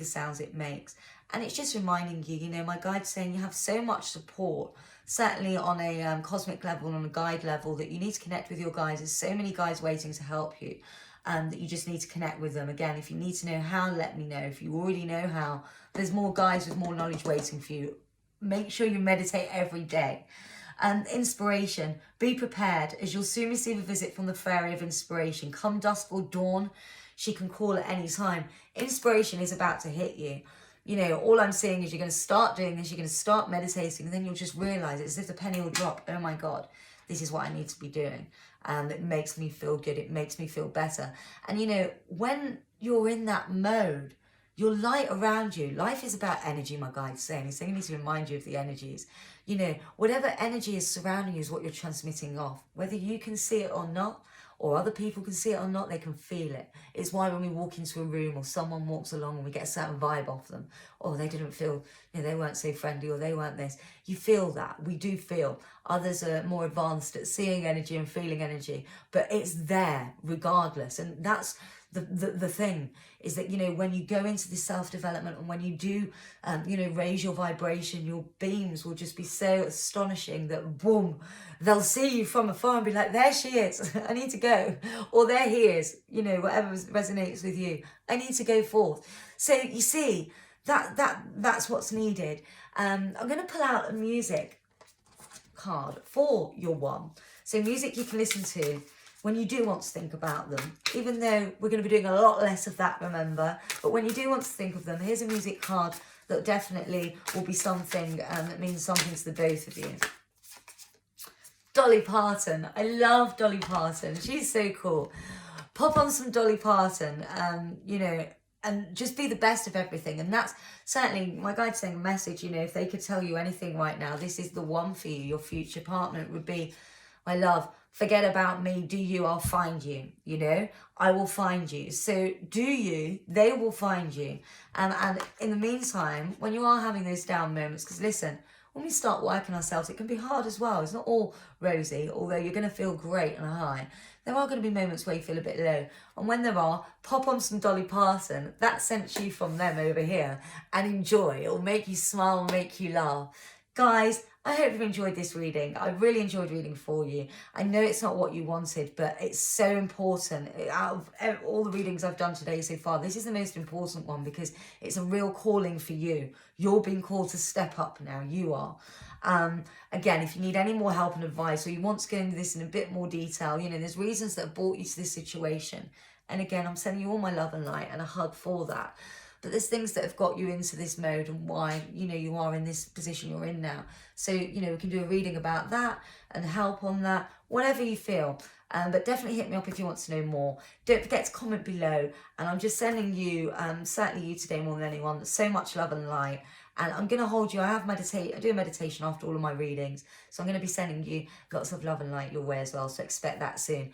sounds it makes. And it's just reminding you, you know, my guide's saying you have so much support, certainly on a cosmic level, on a guide level, that you need to connect with your guides. There's so many guides waiting to help you, that you just need to connect with them. Again, if you need to know how, let me know. If you already know how, there's more guides with more knowledge waiting for you. Make sure you meditate every day. And inspiration, be prepared, as you'll soon receive a visit from the fairy of inspiration. Come dusk or dawn, she can call at any time. Inspiration is about to hit you. You know, all I'm saying is you're going to start doing this, you're going to start meditating, and then you'll just realize it's as if the penny will drop. Oh my God, this is what I need to be doing. And it makes me feel good. It makes me feel better. And you know, when you're in that mode, your light around you, life is about energy, my guide's saying. He's saying he needs to remind you of the energies. You know, whatever energy is surrounding you is what you're transmitting off. Whether you can see it or not, or other people can see it or not, they can feel it. It's why when we walk into a room or someone walks along and we get a certain vibe off them, or they didn't feel, you know, they weren't so friendly, or they weren't this. You feel that. We do feel. Others are more advanced at seeing energy and feeling energy, but it's there regardless. And that's the thing, is that, you know, when you go into this self-development, and when you do, you know, raise your vibration, your beams will just be so astonishing that boom, they'll see you from afar and be like, there she is, I need to go. Or there he is, you know, whatever resonates with you, I need to go forth. So you see, that's what's needed. I'm going to pull out a music card for your one. So music you can listen to when you do want to think about them, even though we're going to be doing a lot less of that, remember. But when you do want to think of them, here's a music card that definitely will be something that means something to the both of you. Dolly Parton. I love Dolly Parton. She's so cool. pop on some Dolly Parton, you know, and just be the best of everything. And that's certainly my guide saying a message, you know, if they could tell you anything right now, this is the one for you, your future partner. It would be, my love, forget about me, do you, I'll find you, you know, I will find you. So do you, they will find you. And in the meantime, when you are having those down moments, because listen, when we start working ourselves, it can be hard as well. It's not all rosy, although you're going to feel great and high. There are going to be moments where you feel a bit low. And when there are, pop on some Dolly Parton. That sent you from them over here. And enjoy. It'll make you smile, make you laugh. Guys, I hope you've enjoyed this reading. I really enjoyed reading for you. I know it's not what you wanted, but it's so important. Out of all the readings I've done today so far, this is the most important one because it's a real calling for you. You're being called to step up now. You are. Again, if you need any more help and advice or you want to go into this in a bit more detail, you know, there's reasons that have brought you to this situation. And again, I'm sending you all my love and light and a hug for that. But there's things that have got you into this mode and why, you know, you are in this position you're in now. So, you know, we can do a reading about that and help on that, whatever you feel. But definitely hit me up if you want to know more. Don't forget to comment below. And I'm just sending you, certainly you today more than anyone, so much love and light. And I'm going to hold you. I do a meditation after all of my readings. So I'm going to be sending you lots of love and light your way as well. So expect that soon.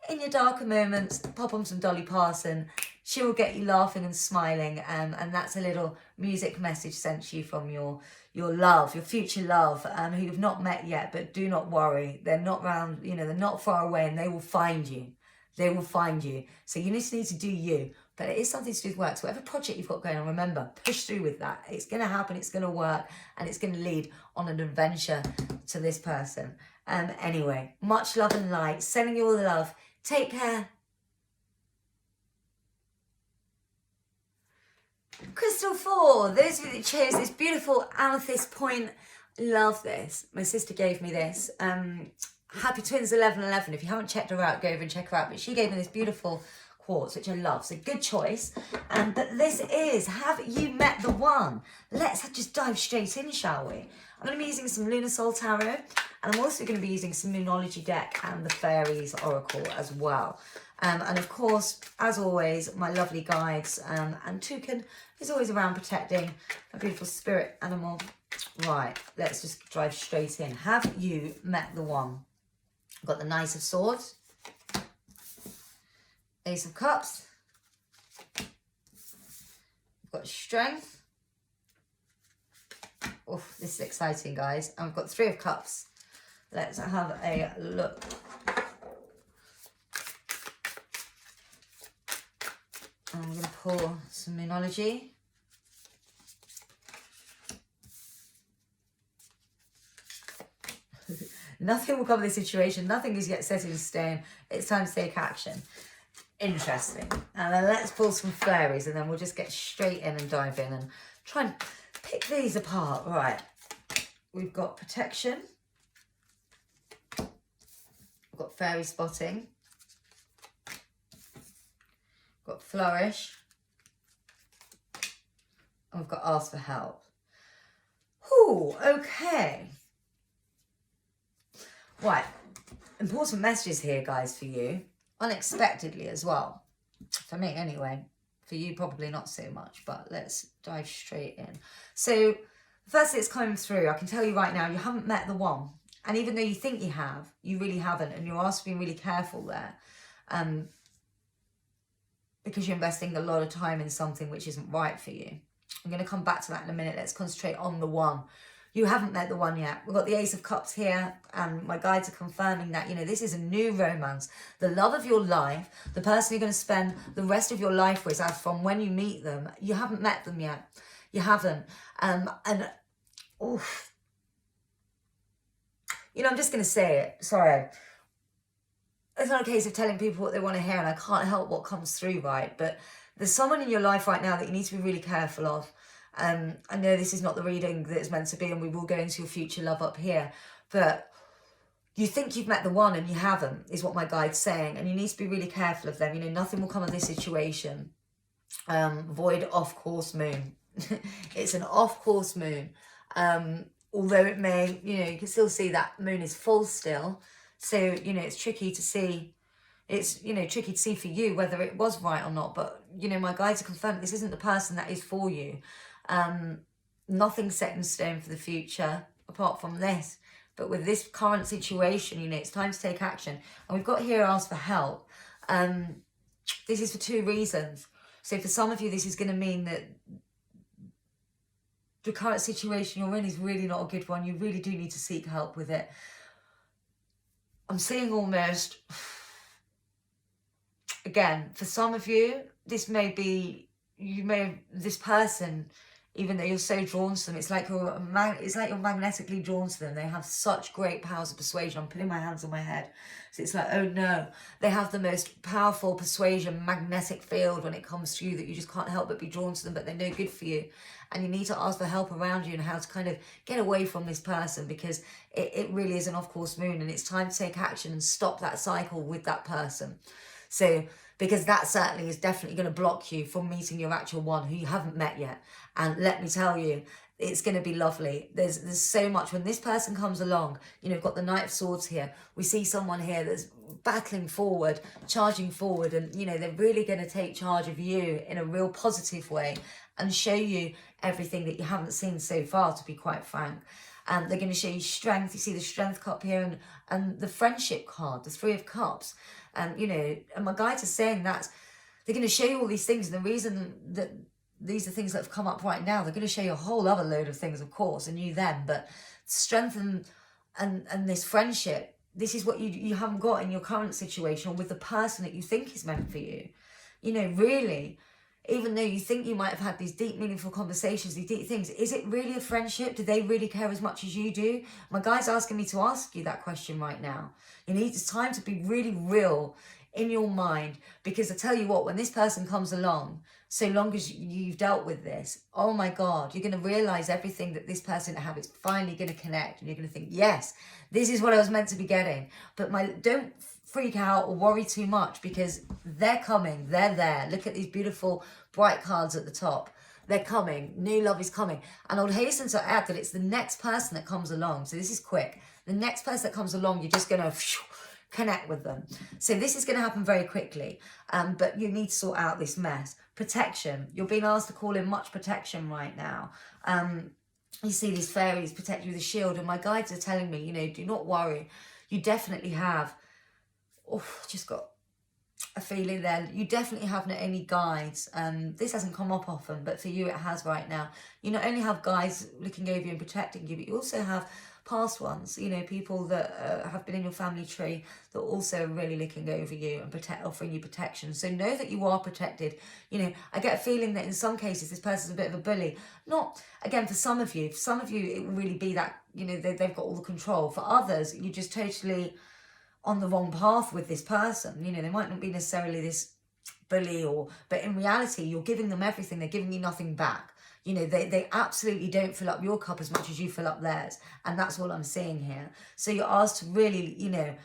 In your darker moments, pop on some Dolly Parton. She will get you laughing and smiling. And that's a little music message sent to you from your love, your future love, who you've not met yet. But do not worry. They're not round, you know, they're not far away and they will find you. They will find you. So you just need to do you. But it is something to do with work. So whatever project you've got going on, remember, push through with that. It's going to happen. It's going to work. And it's going to lead on an adventure to this person. Anyway, much love and light. Sending you all the love. Take care. Crystal 4. Those of you that chose this beautiful amethyst point. Love this. My sister gave me this. Happy Twins 1111. If you haven't checked her out, go over and check her out. But she gave me this beautiful quartz, which I love. So good choice. But this is, have you met the one? Let's just dive straight in, shall we? I'm going to be using some Lunar Soul Tarot. And I'm also going to be using some Moonology deck and the Fairies Oracle as well. And of course, as always, my lovely guides and Toucan is always around protecting a beautiful spirit animal. Right, let's just dive straight in. Have you met the one? I've got the Knight of Swords. Ace of Cups. I've got Strength. Oh, this is exciting, guys. And I've got Three of Cups. Let's have a look. I'm going to pour some Moonology. Nothing will cover this situation. Nothing is yet set in stone. It's time to take action. Interesting. And then let's pull some fairies and then we'll just get straight in and dive in and try and pick these apart. Right. We've got protection. We've got fairy spotting. We've got flourish. And we've got ask for help. Ooh, okay. Right. Important messages here, guys, for you. Unexpectedly as well. For me, anyway. For you, probably not so much, but let's dive straight in. So, firstly, it's coming through. I can tell you right now, you haven't met the one. And even though you think you have, you really haven't. And you're asked to be really careful there. Because you're investing a lot of time in something which isn't right for you. I'm going to come back to that in a minute. Let's concentrate on the one. You haven't met the one yet. We've got the Ace of Cups here, and my guides are confirming that, you know, this is a new romance. The love of your life, the person you're going to spend the rest of your life with, as from when you meet them, you haven't met them yet. You haven't. Oof. You know, I'm just going to say it. Sorry. It's not a case of telling people what they want to hear, and I can't help what comes through, right? But there's someone in your life right now that you need to be really careful of. I know this is not the reading that it's meant to be, and we will go into your future love up here, but you think you've met the one and you haven't, is what my guide's saying, and you need to be really careful of them. You know, nothing will come of this situation. Void off-course moon. It's an off-course moon. Although it may, you know, you can still see that moon is full still. So, you know, it's tricky to see, It's, you know, tricky to see for you whether it was right or not. But, you know, my guides are confirmed this isn't the person that is for you. Nothing's set in stone for the future apart from this. But with this current situation, you know, it's time to take action. And we've got here ask for help. This is for 2 reasons. So for some of you, this is going to mean that the current situation you're in is really not a good one. You really do need to seek help with it. I'm seeing almost, again, for some of you, this may be, this person, even though you're so drawn to them, it's like you're magnetically drawn to them. They have such great powers of persuasion. I'm putting my hands on my head. So it's like, oh no, they have the most powerful persuasion, magnetic field when it comes to you that you just can't help but be drawn to them, but they're no good for you. And you need to ask for help around you and how to kind of get away from this person, because it really is an off-course moon, and it's time to take action and stop that cycle with that person. So, because that certainly is definitely going to block you from meeting your actual one who you haven't met yet. And let me tell you, it's going to be lovely. There's so much. When this person comes along, you know, we've got the Knight of Swords here. We see someone here that's battling forward, charging forward, and, you know, they're really going to take charge of you in a real positive way and show you everything that you haven't seen so far, to be quite frank. And they're going to show you strength. You see the Strength cup here and the Friendship card, the 3 of Cups. And, you know, and my guides are saying that they're going to show you all these things. And the reason that these are things that have come up right now, they're going to show you a whole other load of things, of course, and you then. But strength and this friendship, this is what you haven't got in your current situation or with the person that you think is meant for you. You know, really, even though you think you might have had these deep, meaningful conversations, these deep things, is it really a friendship? Do they really care as much as you do? My guide's asking me to ask you that question right now. You need, it's time to be really real in your mind, because I tell you what, when this person comes along, so long as you've dealt with this, oh my God, you're going to realize everything that this person have. It's finally going to connect, and you're going to think, yes, this is what I was meant to be getting. But don't freak out or worry too much, because they're coming, they're there. Look at these beautiful bright cards at the top. They're coming, new love is coming. And I'll hasten to add that it's the next person that comes along. So this is quick. The next person that comes along, you're just going to connect with them. So this is going to happen very quickly, but you need to sort out this mess. Protection. You're being asked to call in much protection right now. You see these fairies protect you with a shield, and my guides are telling me, you know, do not worry. You definitely have, just got a feeling there, you definitely have not only guides, this hasn't come up often, but for you it has right now. You not only have guides looking over you and protecting you, but you also have past ones, you know, people that have been in your family tree that also are really looking over you and offering you protection. So know that you are protected. You know, I get a feeling that in some cases this person's a bit of a bully. Not, again, for some of you it will really be that, you know, they've got all the control. For others, you're just totally on the wrong path with this person. You know, they might not be necessarily this bully, but in reality, you're giving them everything. They're giving you nothing back. You know, they absolutely don't fill up your cup as much as you fill up theirs. And that's what I'm seeing here. So you're asked to really, you know,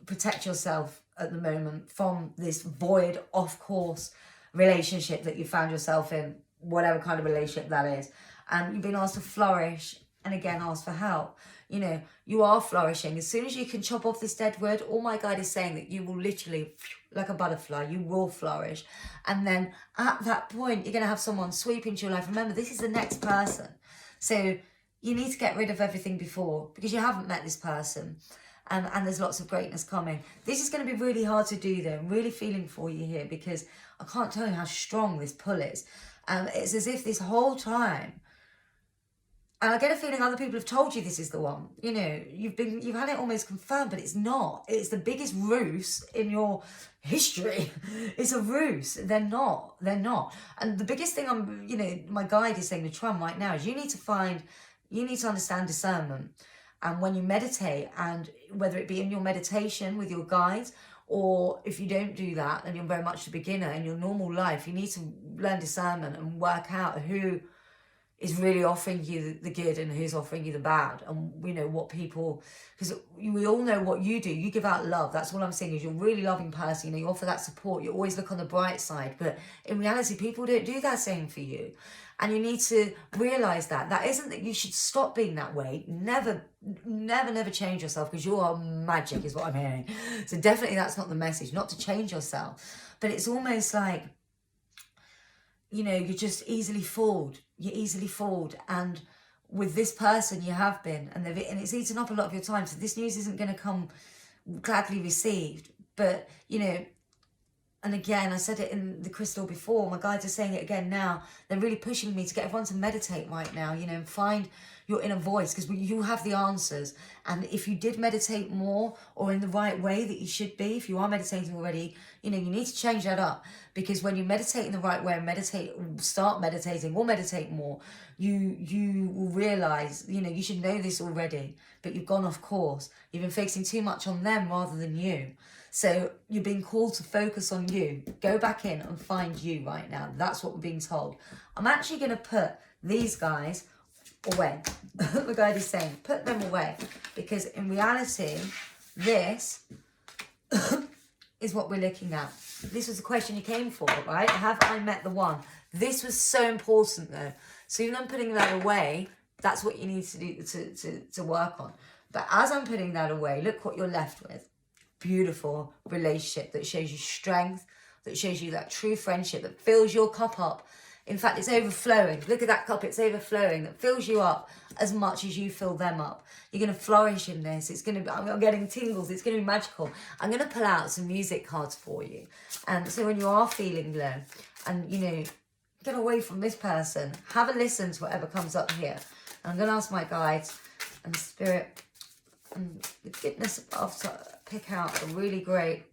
protect yourself at the moment from this void, off-course relationship that you found yourself in, whatever kind of relationship that is. And you've been asked to flourish, and again, ask for help. You know, you are flourishing. As soon as you can chop off this dead wood, all my guide is saying that you will literally, like a butterfly, you will flourish. And then at that point, you're going to have someone sweep into your life. Remember, this is the next person. So you need to get rid of everything before, because you haven't met this person. And there's lots of greatness coming. This is going to be really hard to do, though. I'm really feeling for you here, because I can't tell you how strong this pull is. It's as if this whole time, and I get a feeling other people have told you this is the one. You know, you've had it almost confirmed, but it's not. It's the biggest ruse in your history. It's a ruse. They're not. And the biggest thing my guide is saying to Trump right now is you need to understand discernment. And when you meditate, and whether it be in your meditation with your guides, or if you don't do that, then you're very much a beginner in your normal life, you need to learn discernment and work out who is really offering you the good and who's offering you the bad. And we know what people, because we all know what you do. You give out love. That's all I'm saying is you're a really loving person. You know, you offer that support. You always look on the bright side. But in reality, people don't do that same for you. And you need to realize that. That isn't that you should stop being that way. Never, never, never change yourself, because you are magic is what I'm hearing. So definitely that's not the message, not to change yourself. But it's almost like, you know, you're just easily fooled. You're easily fooled. And with this person you have been, and it's eaten up a lot of your time. So this news isn't going to come gladly received. But, you know, and again, I said it in the crystal before, my guides are saying it again now. They're really pushing me to get everyone to meditate right now, you know, and find your inner voice, because you have the answers. And if you did meditate more, or in the right way that you should be, if you are meditating already, you know, you need to change that up. Because when you meditate in the right way and start meditating or meditate more, you will realize, you know, you should know this already, but you've gone off course. You've been focusing too much on them rather than you. So you're being called to focus on you. Go back in and find you right now. That's what we're being told. I'm actually going to put these guys away. The guide is saying, put them away. Because in reality, this is what we're looking at. This was the question you came for, right? Have I met the one? This was so important though. So even though I'm putting that away, that's what you need to do to work on. But as I'm putting that away, look what you're left with. Beautiful relationship that shows you strength, that shows you that true friendship that fills your cup up. In fact, it's overflowing. Look at that cup, it's overflowing. That fills you up as much as you fill them up. You're going to flourish in this. It's going to be, I'm getting tingles. It's going to be magical. I'm going to pull out some music cards for you. And so when you are feeling low and, you know, get away from this person, have a listen to whatever comes up here. And I'm going to ask my guides and spirit and the goodness above to pick out a really great,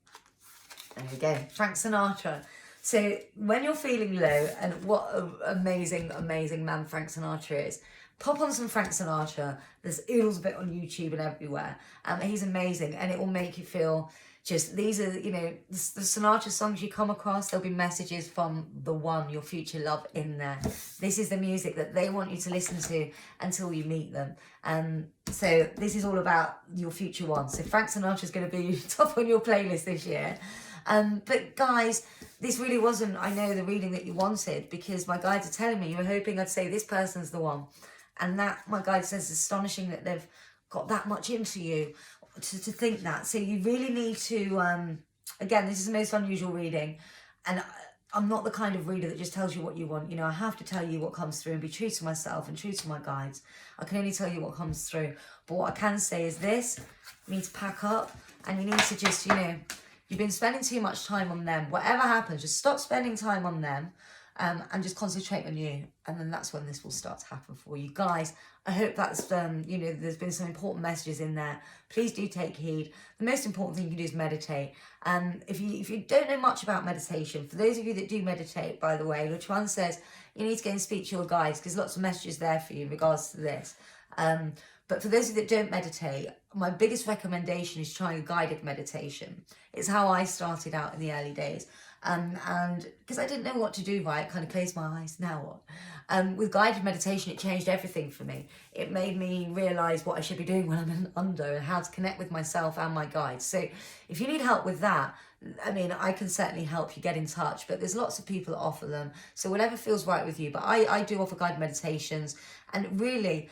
there we go, Frank Sinatra. So when you're feeling low, and what an amazing, amazing man Frank Sinatra is, pop on some Frank Sinatra. There's oodles of it on YouTube and everywhere. He's amazing, and it will make you feel just, these are, you know, the Sinatra songs you come across, there'll be messages from the one, your future love, in there. This is the music that they want you to listen to until you meet them. So this is all about your future one. So Frank Sinatra's going to be top on your playlist this year. But guys, this really wasn't, I know, the reading that you wanted, because my guides are telling me you were hoping I'd say this person's the one. And that, my guide says, is astonishing that they've got that much into you to think that. So you really need to, again, this is the most unusual reading. And I'm not the kind of reader that just tells you what you want. You know, I have to tell you what comes through and be true to myself and true to my guides. I can only tell you what comes through. But what I can say is this, you need to pack up and you need to just, you know, you've been spending too much time on them. Whatever happens, just stop spending time on them and just concentrate on you. And then that's when this will start to happen for you. Guys, I hope that's, you know, there's been some important messages in there. Please do take heed. The most important thing you can do is meditate. If you don't know much about meditation, for those of you that do meditate, by the way, Luchuan says you need to go and speak to your guides, because lots of messages there for you in regards to this. But for those of you that don't meditate, my biggest recommendation is trying a guided meditation. It's how I started out in the early days. And because I didn't know what to do, right, kind of closed my eyes, now what? With guided meditation, it changed everything for me. It made me realise what I should be doing when I'm under, and how to connect with myself and my guides. So if you need help with that, I mean, I can certainly help you get in touch, but there's lots of people that offer them. So whatever feels right with you. But I do offer guided meditations, and really,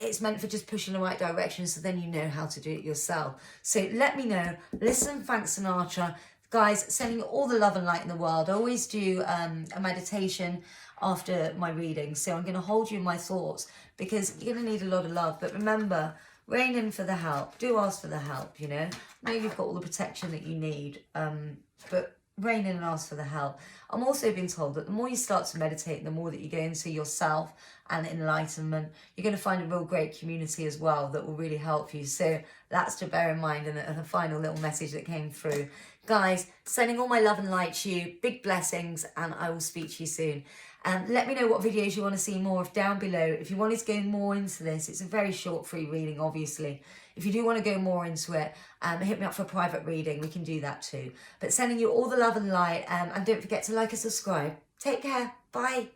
it's meant for just pushing in the right direction, so then you know how to do it yourself. So let me know. Listen, Frank Sinatra. Guys, sending all the love and light in the world. I always do a meditation after my reading, so I'm going to hold you in my thoughts, because you're going to need a lot of love. But remember, rain in for the help. Do ask for the help, you know. I know you've got all the protection that you need, but rain in and ask for the help. I'm also being told that the more you start to meditate, the more that you go into yourself and enlightenment, you're going to find a real great community as well that will really help you. So that's to bear in mind, and the final little message that came through. Guys, sending all my love and light to you, big blessings, and I will speak to you soon. Let me know what videos you want to see more of down below. If you wanted to go more into this, it's a very short free reading, obviously. If you do want to go more into it, hit me up for a private reading. We can do that too. But sending you all the love and light, and don't forget to like and subscribe. Take care. Bye.